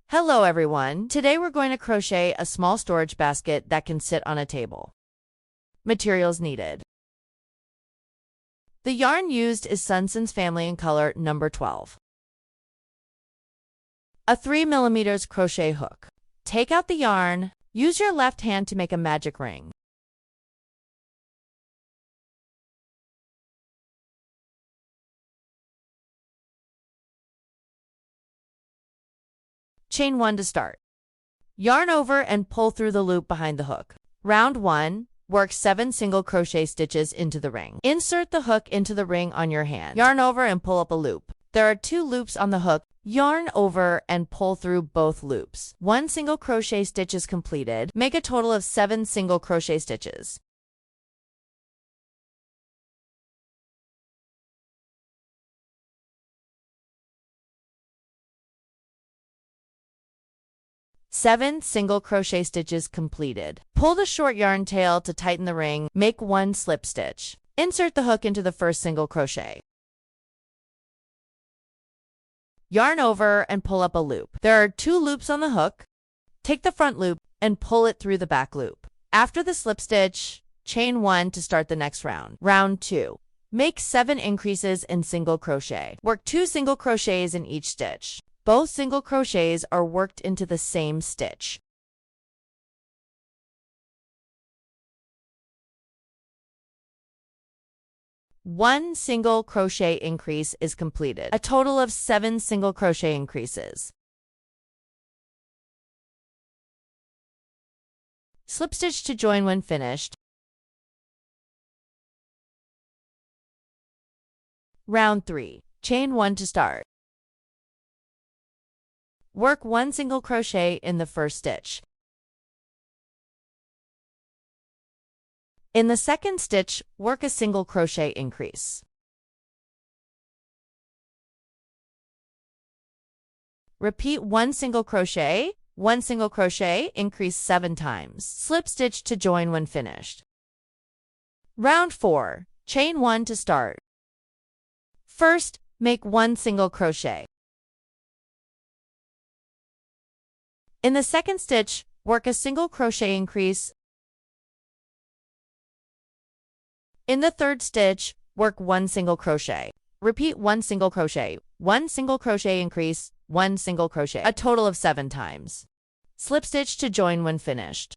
Hello everyone! Today we're going to crochet a small storage basket that can sit on a table. Materials needed. The yarn used is Sunson's Family in color number 12. A 3mm crochet hook. Take out the yarn. Use your left hand to make a magic ring. Chain 1 to start. Yarn over and pull through the loop behind the hook. Round 1. Work 7 single crochet stitches into the ring. Insert the hook into the ring on your hand. Yarn over and pull up a loop. There are 2 loops on the hook. Yarn over and pull through both loops. 1 single crochet stitch is completed. Make a total of 7 single crochet stitches. Seven single crochet stitches completed. Pull the short yarn tail to tighten the ring. Make 1 slip stitch. Insert the hook into the first single crochet. Yarn over and pull up a loop. There are 2 loops on the hook. Take the front loop and pull it through the back loop. After the slip stitch, chain 1 to start the next round. Round 2. Make 7 increases in single crochet. Work 2 single crochets in each stitch. Both single crochets are worked into the same stitch. One single crochet increase is completed. A total of 7 single crochet increases. Slip stitch to join when finished. Round 3. Chain 1 to start. Work 1 single crochet in the first stitch. In the second stitch, work a single crochet increase. Repeat 1 single crochet, 1 single crochet, increase 7 times. Slip stitch to join when finished. Round 4. Chain 1 to start. First, make 1 single crochet. In the second stitch, work a single crochet increase. In the third stitch, work 1 single crochet. Repeat 1 single crochet, 1 single crochet increase, 1 single crochet, a total of 7 times. Slip stitch to join when finished.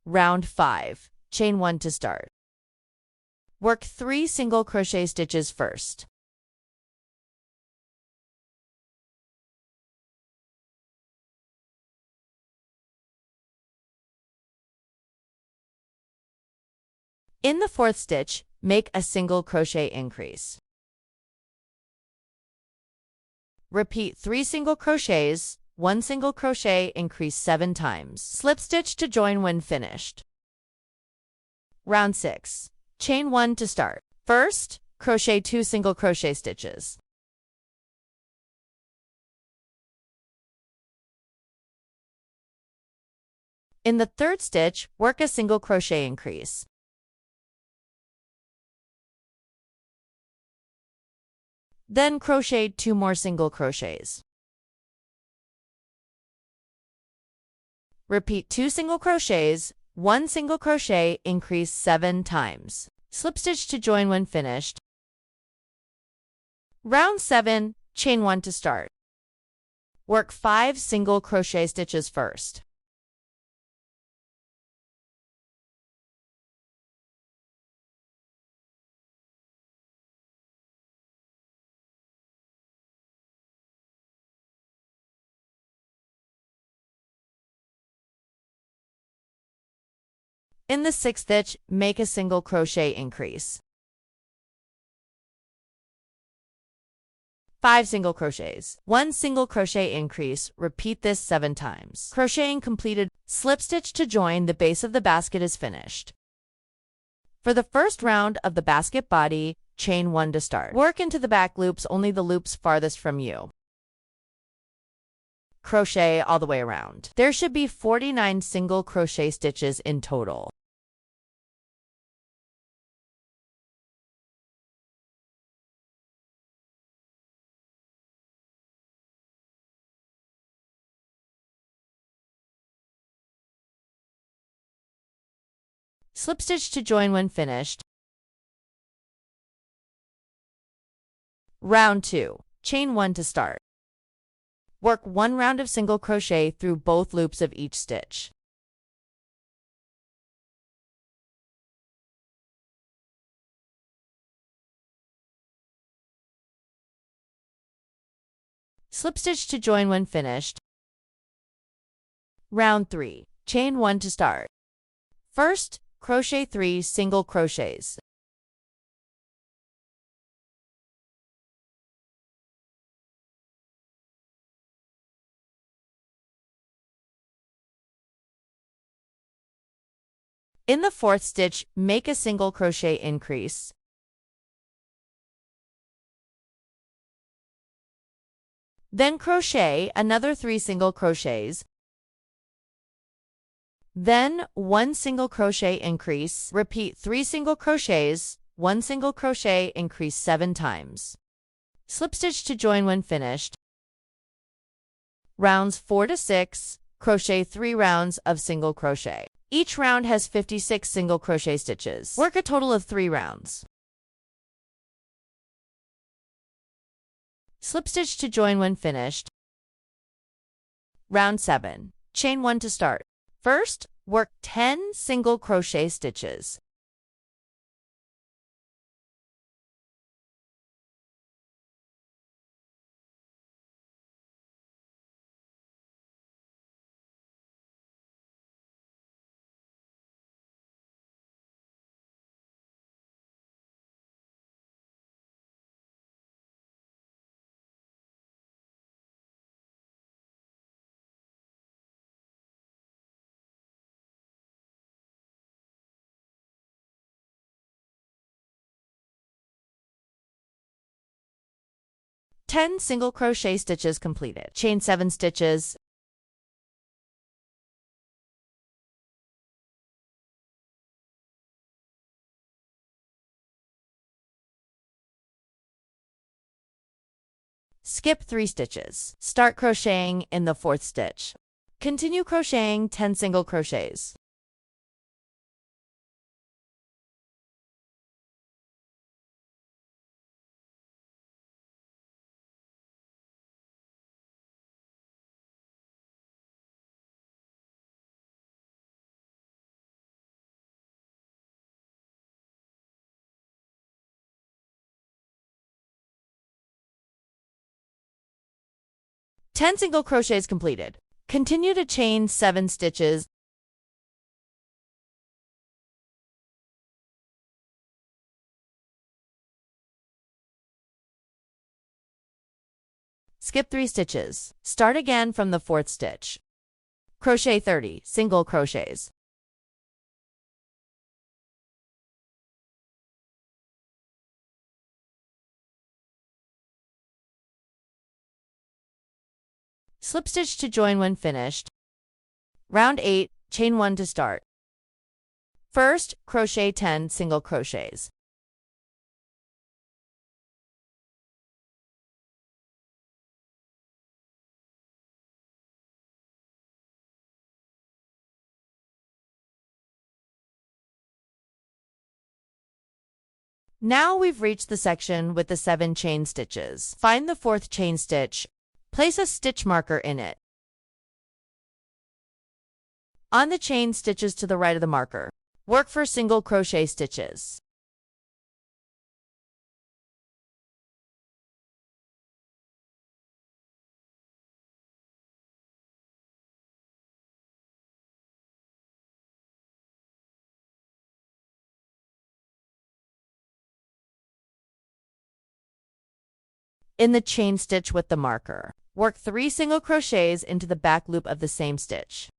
Round 5. Chain 1 to start. Work 3 single crochet stitches first. In the fourth stitch, make a single crochet increase. Repeat 3 single crochets, 1 single crochet increase 7 times. Slip stitch to join when finished. Round 6. Chain 1 to start. First, crochet 2 single crochet stitches. In the third stitch, work a single crochet increase. Then crochet 2 more single crochets. Repeat 2 single crochets, 1 single crochet, increase 7 times. Slip stitch to join when finished. Round 7, chain 1 to start. Work 5 single crochet stitches first. In the sixth stitch, make a single crochet increase. 5 single crochets, 1 single crochet increase, repeat this 7 times. Crocheting completed. Slip stitch to join the base of the basket is finished. For the first round of the basket body, chain 1 to start. Work into the back loops, only the loops farthest from you. Crochet all the way around. There should be 49 single crochet stitches in total. Slip stitch to join when finished. Round 2. Chain 1 to start. Work 1 round of single crochet through both loops of each stitch. Slip stitch to join when finished. Round 3. Chain 1 to start. First, crochet 3 single crochets. In the fourth stitch, make a single crochet increase. Then crochet another 3 single crochets. Then 1 single crochet increase. Repeat 3 single crochets, 1 single crochet increase 7 times. Slip stitch to join when finished. Rounds 4 to 6, crochet 3 rounds of single crochet. Each round has 56 single crochet stitches. Work a total of 3 rounds. Slip stitch to join when finished. Round 7. Chain 1 to start. First, work 10 single crochet stitches. Ten single crochet stitches completed. Chain 7 stitches. Skip 3 stitches. Start crocheting in the 4th stitch. Continue crocheting 10 single crochets. Ten single crochets completed. Continue to chain 7 stitches. Skip 3 stitches. Start again from the 4th stitch. Crochet 30 single crochets. Slip stitch to join when finished. Round 8, chain 1 to start. First, crochet 10 single crochets. Now we've reached the section with the 7 chain stitches. Find the 4th chain stitch. Place a stitch marker in it. On the chain stitches to the right of the marker, work for single crochet stitches. In the chain stitch with the marker, work 3 single crochets into the back loop of the same stitch.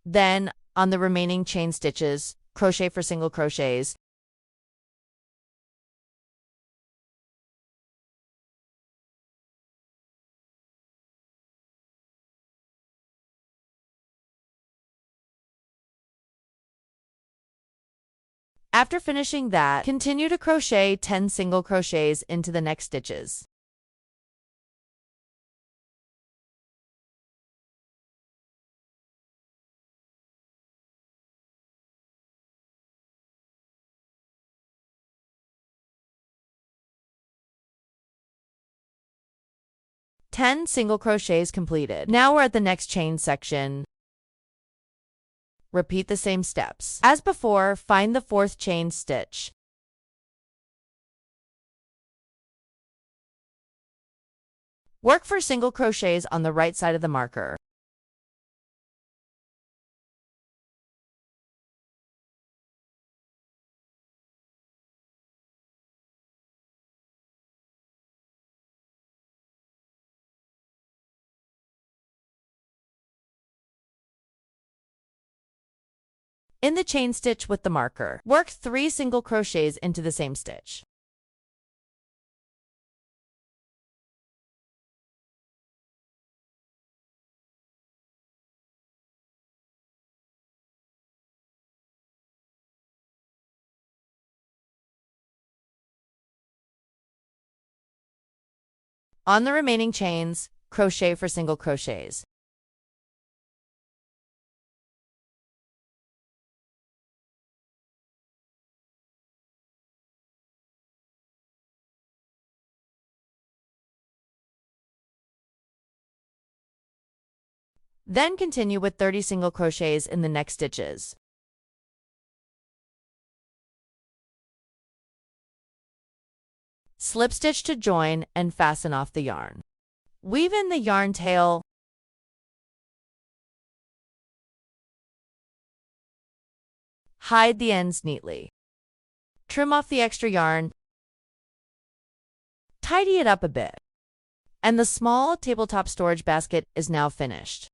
Then, on the remaining chain stitches, crochet for single crochets. After finishing that, continue to crochet 10 single crochets into the next stitches. Ten single crochets completed. Now we're at the next chain section. Repeat the same steps. As before, find the fourth chain stitch. Work for single crochets on the right side of the marker. In the chain stitch with the marker, work 3 single crochets into the same stitch. On the remaining chains, crochet for single crochets. Then continue with 30 single crochets in the next stitches. Slip stitch to join and fasten off the yarn. Weave in the yarn tail. Hide the ends neatly. Trim off the extra yarn. Tidy it up a bit. And the small tabletop storage basket is now finished.